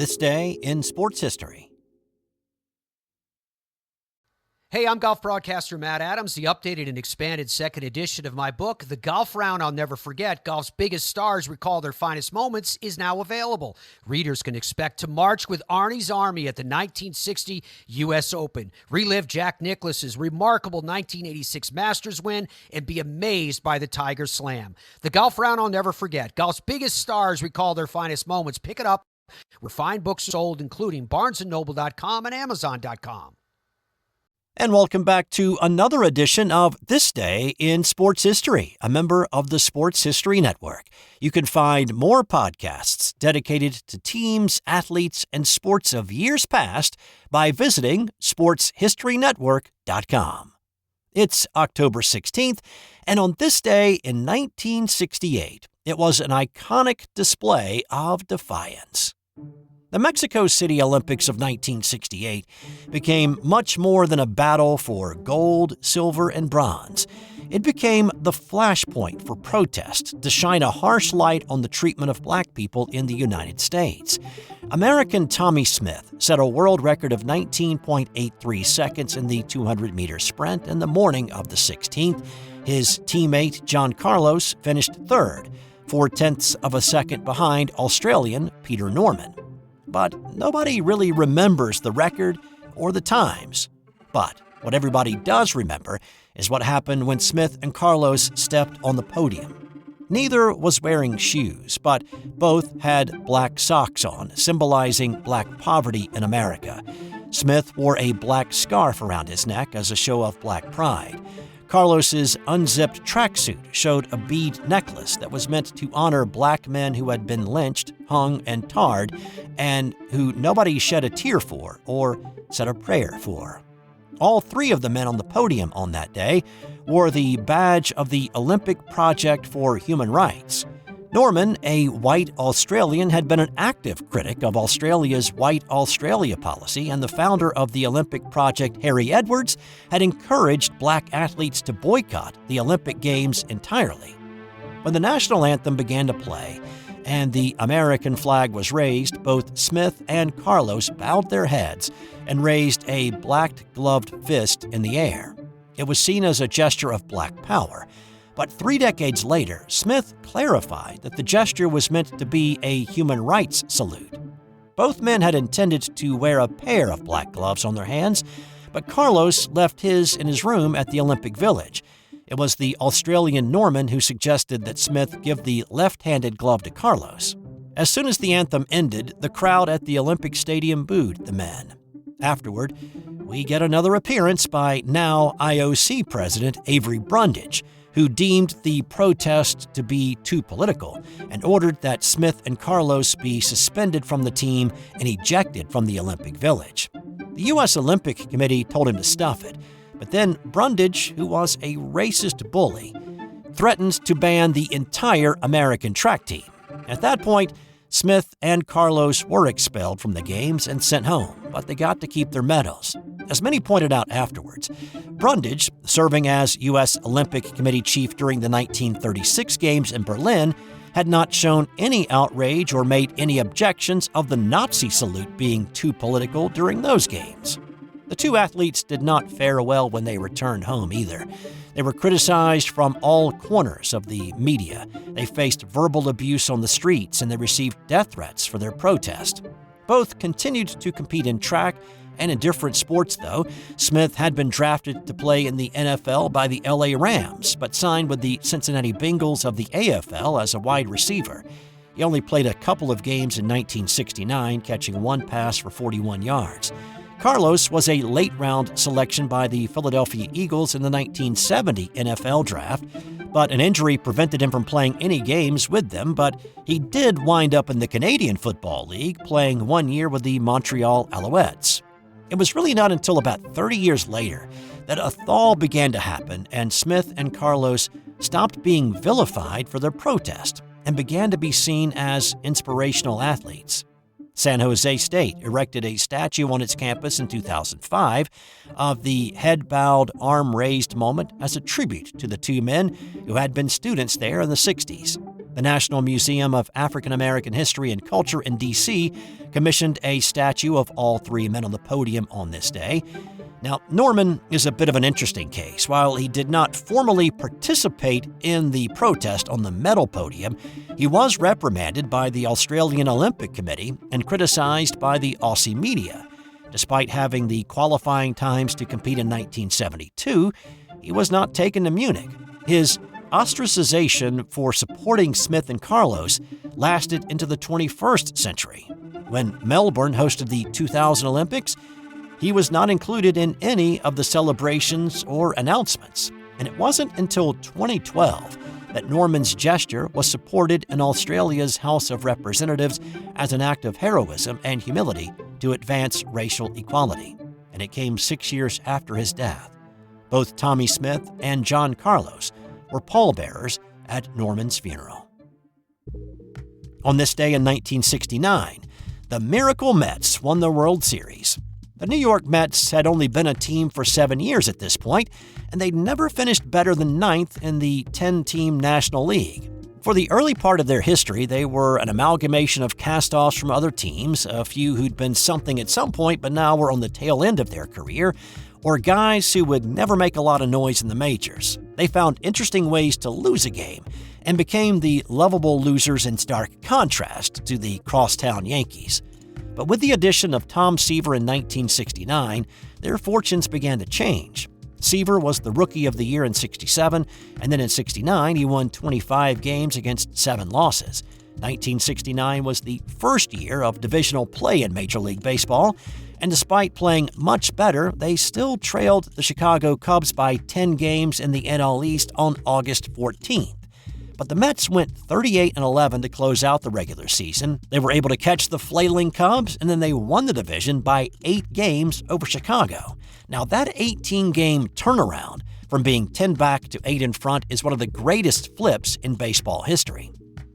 This day in sports history. Hey, I'm golf broadcaster Matt Adams. The updated and expanded second edition of my book, The Golf Round I'll Never Forget, Golf's Biggest Stars Recall Their Finest Moments, is now available. Readers can expect to march with Arnie's Army at the 1960 U.S. Open, relive Jack Nicklaus's remarkable 1986 Masters win, and be amazed by the Tiger Slam. The Golf Round I'll Never Forget, Golf's Biggest Stars Recall Their Finest Moments. Pick it up where fine books are sold, including BarnesandNoble.com and Amazon.com. And welcome back to another edition of This Day in Sports History, a member of the Sports History Network. You can find more podcasts dedicated to teams, athletes, and sports of years past by visiting sportshistorynetwork.com. It's October 16th, and on this day in 1968, it was an iconic display of defiance. The Mexico City Olympics of 1968 became much more than a battle for gold, silver, and bronze. It became the flashpoint for protest to shine a harsh light on the treatment of black people in the United States. American Tommie Smith set a world record of 19.83 seconds in the 200-meter sprint in the morning of the 16th. His teammate John Carlos finished third, 0.4 of a second behind Australian Peter Norman. But nobody really remembers the record or the times. But what everybody does remember is what happened when Smith and Carlos stepped on the podium. Neither was wearing shoes, but both had black socks on, symbolizing black poverty in America. Smith wore a black scarf around his neck as a show of black pride. Carlos's unzipped tracksuit showed a bead necklace that was meant to honor black men who had been lynched, hung, and tarred, and who nobody shed a tear for or said a prayer for. All three of the men on the podium on that day wore the badge of the Olympic Project for Human Rights. Norman, a white Australian, had been an active critic of Australia's White Australia policy, and the founder of the Olympic Project, Harry Edwards, had encouraged black athletes to boycott the Olympic Games entirely. When the national anthem began to play and the American flag was raised, both Smith and Carlos bowed their heads and raised a black-gloved fist in the air. It was seen as a gesture of black power. But 3 decades later, Smith clarified that the gesture was meant to be a human rights salute. Both men had intended to wear a pair of black gloves on their hands, but Carlos left his in his room at the Olympic Village. It was the Australian Norman who suggested that Smith give the left-handed glove to Carlos. As soon as the anthem ended, the crowd at the Olympic Stadium booed the men. Afterward, we get another appearance by now IOC President Avery Brundage, who deemed the protest to be too political and ordered that Smith and Carlos be suspended from the team and ejected from the Olympic Village. The U.S. Olympic Committee told him to stuff it, but then Brundage, who was a racist bully, threatened to ban the entire American track team. At that point, Smith and Carlos were expelled from the games and sent home, but they got to keep their medals. As many pointed out afterwards, Brundage, serving as U.S. Olympic Committee chief during the 1936 Games in Berlin, had not shown any outrage or made any objections of the Nazi salute being too political during those games. The two athletes did not fare well when they returned home either. They were criticized from all corners of the media. They faced verbal abuse on the streets, and they received death threats for their protest. Both continued to compete in track and in different sports, though. Smith had been drafted to play in the NFL by the LA Rams, but signed with the Cincinnati Bengals of the AFL as a wide receiver. He only played a couple of games in 1969, catching one pass for 41 yards. Carlos was a late-round selection by the Philadelphia Eagles in the 1970 NFL Draft, but an injury prevented him from playing any games with them, but he did wind up in the Canadian Football League, playing 1 year with the Montreal Alouettes. It was really not until about 30 years later that a thaw began to happen and Smith and Carlos stopped being vilified for their protest and began to be seen as inspirational athletes. San Jose State erected a statue on its campus in 2005 of the head-bowed, arm-raised moment as a tribute to the two men who had been students there in the 60s. The National Museum of African American History and Culture in D.C. commissioned a statue of all three men on the podium on this day. Now, Norman is a bit of an interesting case. While he did not formally participate in the protest on the medal podium, he was reprimanded by the Australian Olympic Committee and criticized by the Aussie media. Despite having the qualifying times to compete in 1972, he was not taken to Munich. His ostracization for supporting Smith and Carlos lasted into the 21st century. When Melbourne hosted the 2000 Olympics, he was not included in any of the celebrations or announcements, and it wasn't until 2012 that Norman's gesture was supported in Australia's House of Representatives as an act of heroism and humility to advance racial equality, and it came 6 years after his death. Both Tommie Smith and John Carlos were pallbearers at Norman's funeral. On this day in 1969, the Miracle Mets won the World Series. The New York Mets had only been a team for 7 years at this point, and they'd never finished better than ninth in the 10-team National League. For the early part of their history, they were an amalgamation of cast-offs from other teams, a few who'd been something at some point but now were on the tail end of their career, or guys who would never make a lot of noise in the majors. They found interesting ways to lose a game and became the lovable losers in stark contrast to the crosstown Yankees. But with the addition of Tom Seaver in 1969, their fortunes began to change. Seaver was the Rookie of the Year in 67, and then in 69 he won 25 games against 7 losses. 1969 was the first year of divisional play in Major League Baseball, and despite playing much better, they still trailed the Chicago Cubs by 10 games in the NL East on August 14th. But the Mets went 38-11 to close out the regular season. They were able to catch the flailing Cubs, and then they won the division by 8 games over Chicago. Now, that 18-game turnaround from being 10 back to 8 in front is one of the greatest flips in baseball history.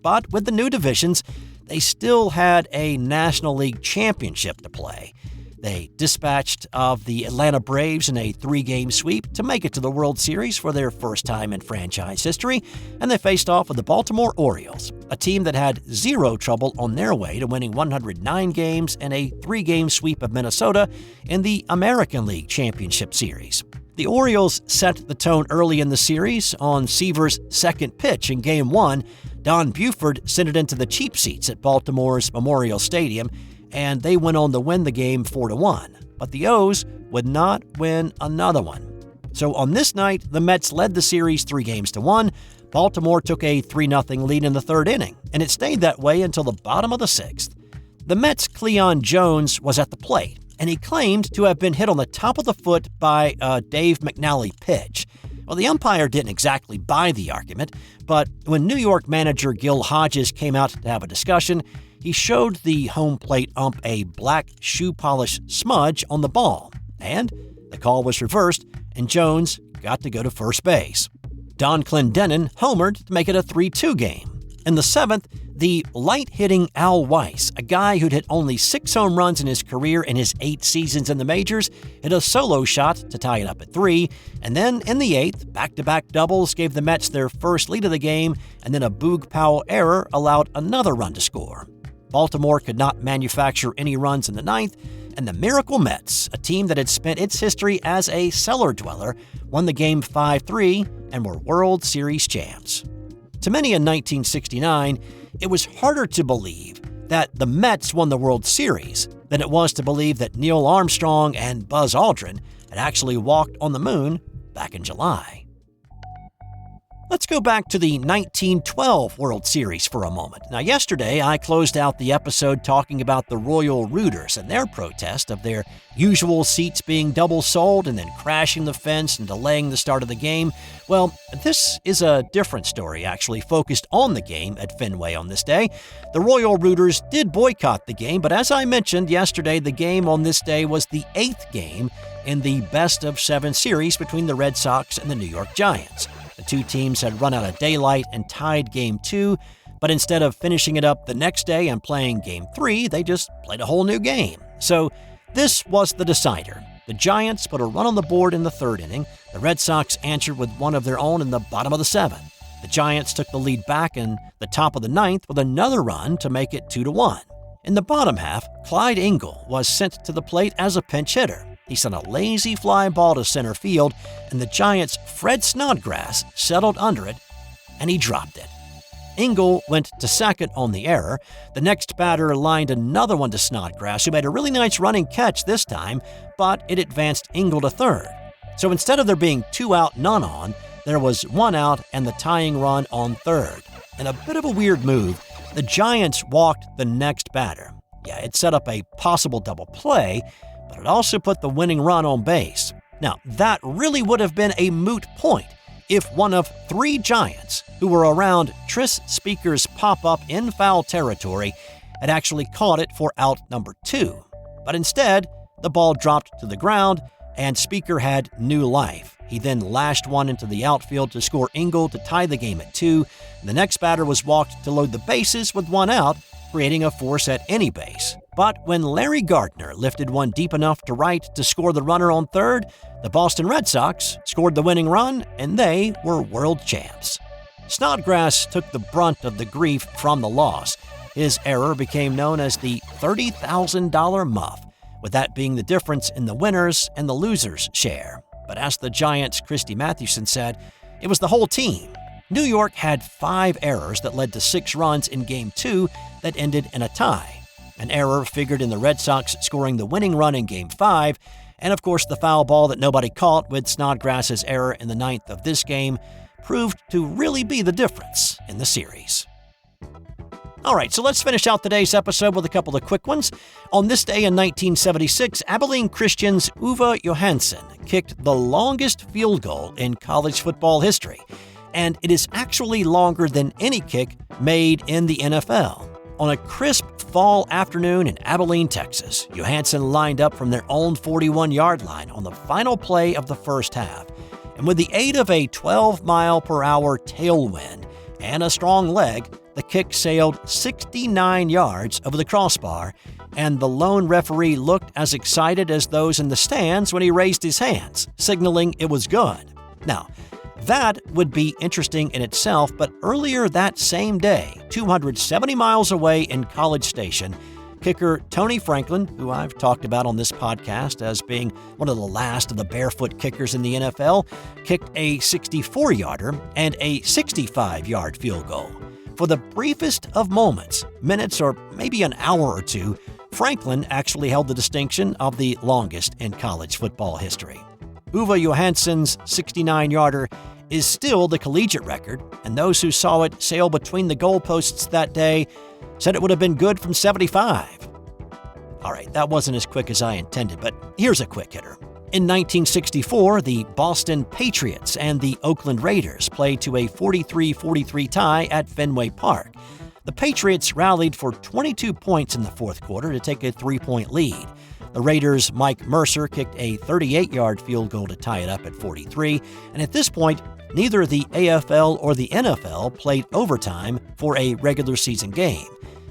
But with the new divisions, they still had a National League championship to play. They dispatched of the Atlanta Braves in a 3-game sweep to make it to the World Series for their first time in franchise history, and they faced off with the Baltimore Orioles, a team that had zero trouble on their way to winning 109 games in a 3-game sweep of Minnesota in the American League Championship Series. The Orioles set the tone early in the series. On Seaver's second pitch in Game 1, Don Buford sent it into the cheap seats at Baltimore's Memorial Stadium, and they went on to win the game 4-1. But the O's would not win another one. So on this night, the Mets led the series 3-1. Baltimore took a 3-0 lead in the third inning, and it stayed that way until the bottom of the sixth. The Mets' Cleon Jones was at the plate, and he claimed to have been hit on the top of the foot by a Dave McNally pitch. Well, the umpire didn't exactly buy the argument, but when New York manager Gil Hodges came out to have a discussion, he showed the home plate ump a black shoe polish smudge on the ball, and the call was reversed, and Jones got to go to first base. Don Clendenin homered to make it a 3-2 game. In the seventh, the light-hitting Al Weiss, a guy who'd hit only 6 home runs in his career in his 8 seasons in the majors, hit a solo shot to tie it up at 3, and then in the 8th, back-to-back doubles gave the Mets their first lead of the game, and then a Boog Powell error allowed another run to score. Baltimore could not manufacture any runs in the 9th, and the Miracle Mets, a team that had spent its history as a cellar dweller, won the game 5-3 and were World Series champs. To many in 1969, it was harder to believe that the Mets won the World Series than it was to believe that Neil Armstrong and Buzz Aldrin had actually walked on the moon back in July. Let's go back to the 1912 World Series for a moment. Now, yesterday, I closed out the episode talking about the Royal Rooters and their protest of their usual seats being double sold and then crashing the fence and delaying the start of the game. Well, this is a different story, actually, focused on the game at Fenway on this day. The Royal Rooters did boycott the game, but as I mentioned yesterday, the game on this day was the 8th game in the best-of-7 series between the Red Sox and the New York Giants. The two teams had run out of daylight and tied Game 2, but instead of finishing it up the next day and playing Game 3, they just played a whole new game. So this was the decider. The Giants put a run on the board in the 3rd inning. The Red Sox answered with one of their own in the bottom of the 7th. The Giants took the lead back in the top of the ninth with another run to make it 2-1. In the bottom half, Clyde Ingle was sent to the plate as a pinch hitter. He sent a lazy fly ball to center field, and the Giants' Fred Snodgrass settled under it, and he dropped it. Ingle went to second on the error. The next batter lined another one to Snodgrass, who made a really nice running catch this time, but it advanced Ingle to third. So instead of there being 2 out, none on, there was 1 out and the tying run on third. In a bit of a weird move, the Giants walked the next batter. Yeah, it set up a possible double play, but it also put the winning run on base. Now, that really would have been a moot point if one of 3 Giants who were around Tris Speaker's pop-up in foul territory had actually caught it for out number 2. But instead, the ball dropped to the ground, and Speaker had new life. He then lashed one into the outfield to score Ingle to tie the game at 2. The next batter was walked to load the bases with 1 out, creating a force at any base. But when Larry Gardner lifted one deep enough to right to score the runner on third, the Boston Red Sox scored the winning run, and they were world champs. Snodgrass took the brunt of the grief from the loss. His error became known as the $30,000 muff, with that being the difference in the winners and the losers' share. But as the Giants' Christy Mathewson said, it was the whole team. New York had 5 errors that led to 6 runs in Game 2 that ended in a tie. An error figured in the Red Sox scoring the winning run in Game 5, and of course the foul ball that nobody caught with Snodgrass's error in the 9th of this game proved to really be the difference in the series. All right, so let's finish out today's episode with a couple of quick ones. On this day in 1976, Abilene Christian's Uwe Johannson kicked the longest field goal in college football history, and it is actually longer than any kick made in the NFL. On a crisp fall afternoon in Abilene, Texas, Johannson lined up from their own 41-yard line on the final play of the first half, and with the aid of a 12-mile-per-hour tailwind and a strong leg, the kick sailed 69 yards over the crossbar, and the lone referee looked as excited as those in the stands when he raised his hands, signaling it was good. Now, that would be interesting in itself, but earlier that same day, 270 miles away in College Station, kicker Tony Franklin, who I've talked about on this podcast as being one of the last of the barefoot kickers in the NFL, kicked a 64-yarder and a 65-yard field goal. For the briefest of moments, minutes or maybe an hour or two, Franklin actually held the distinction of the longest in college football history. Uwe Johansson's 69-yarder is still the collegiate record, and those who saw it sail between the goalposts that day said it would have been good from 75. All right, that wasn't as quick as I intended, but here's a quick hitter. In 1964, the Boston Patriots and the Oakland Raiders played to a 43-43 tie at Fenway Park. The Patriots rallied for 22 points in the fourth quarter to take a 3-point lead. The Raiders' Mike Mercer kicked a 38-yard field goal to tie it up at 43, and at this point, neither the AFL or the NFL played overtime for a regular season game.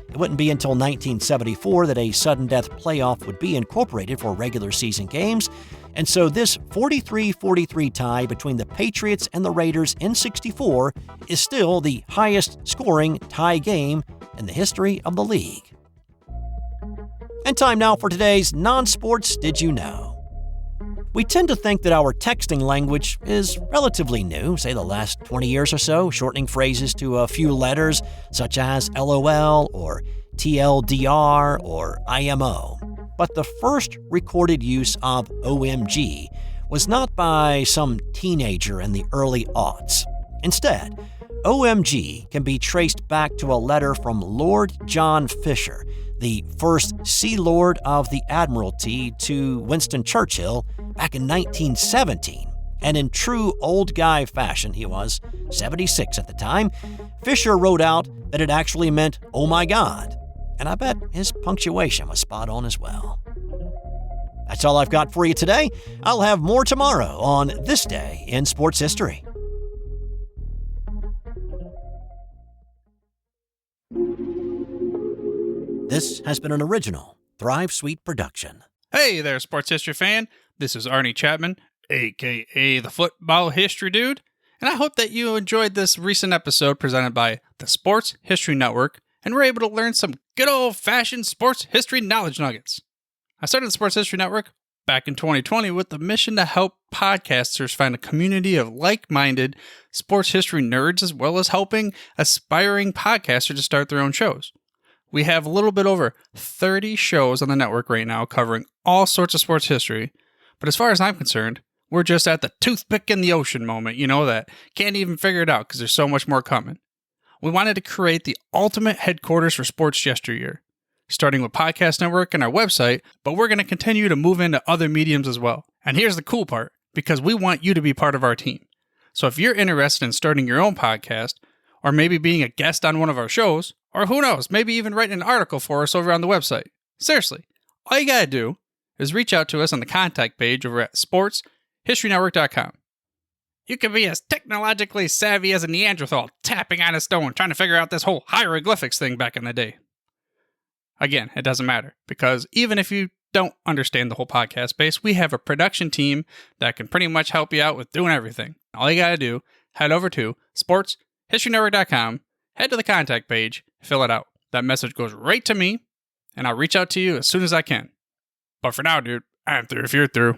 It wouldn't be until 1974 that a sudden death playoff would be incorporated for regular season games, and so this 43-43 tie between the Patriots and the Raiders in '64 is still the highest scoring tie game in the history of the league. And time now for today's non-sports Did You Know? We tend to think that our texting language is relatively new, say the last 20 years or so, shortening phrases to a few letters such as LOL or TLDR or IMO. But the first recorded use of OMG was not by some teenager in the early aughts. Instead, OMG can be traced back to a letter from Lord John Fisher, the first Sea Lord of the Admiralty, to Winston Churchill back in 1917. And in true old guy fashion, he was 76 at the time, Fisher wrote out that it actually meant, "Oh my God." And I bet his punctuation was spot on as well. That's all I've got for you today. I'll have more tomorrow on This Day in Sports History. This has been an original Thrive Suite production. Hey there, sports history fan. This is Arnie Chapman, a.k.a. the Football History Dude, And I hope that you enjoyed this recent episode presented by the Sports History Network and were able to learn some good old-fashioned sports history knowledge nuggets. I started the Sports History Network back in 2020 with the mission to help podcasters find a community of like-minded sports history nerds, as well as helping aspiring podcasters to start their own shows. We have a little bit over 30 shows on the network right now covering all sorts of sports history, but as far as I'm concerned, we're just at the toothpick in the ocean moment, that can't even figure it out because there's so much more coming. We wanted to create the ultimate headquarters for sports yesteryear, starting with Podcast Network and our website, but we're going to continue to move into other mediums as well. And here's the cool part, because we want you to be part of our team. So if you're interested in starting your own podcast, or maybe being a guest on one of our shows, or who knows, maybe even writing an article for us over on the website. Seriously, all you gotta do is reach out to us on the contact page over at sportshistorynetwork.com. You can be as technologically savvy as a Neanderthal tapping on a stone trying to figure out this whole hieroglyphics thing back in the day. Again, it doesn't matter, because even if you don't understand the whole podcast space, we have a production team that can pretty much help you out with doing everything. All you gotta do, head over to sportshistorynetwork.com, head to the contact page, fill it out. That message goes right to me, and I'll reach out to you as soon as I can. But for now, dude, I'm through if you're through.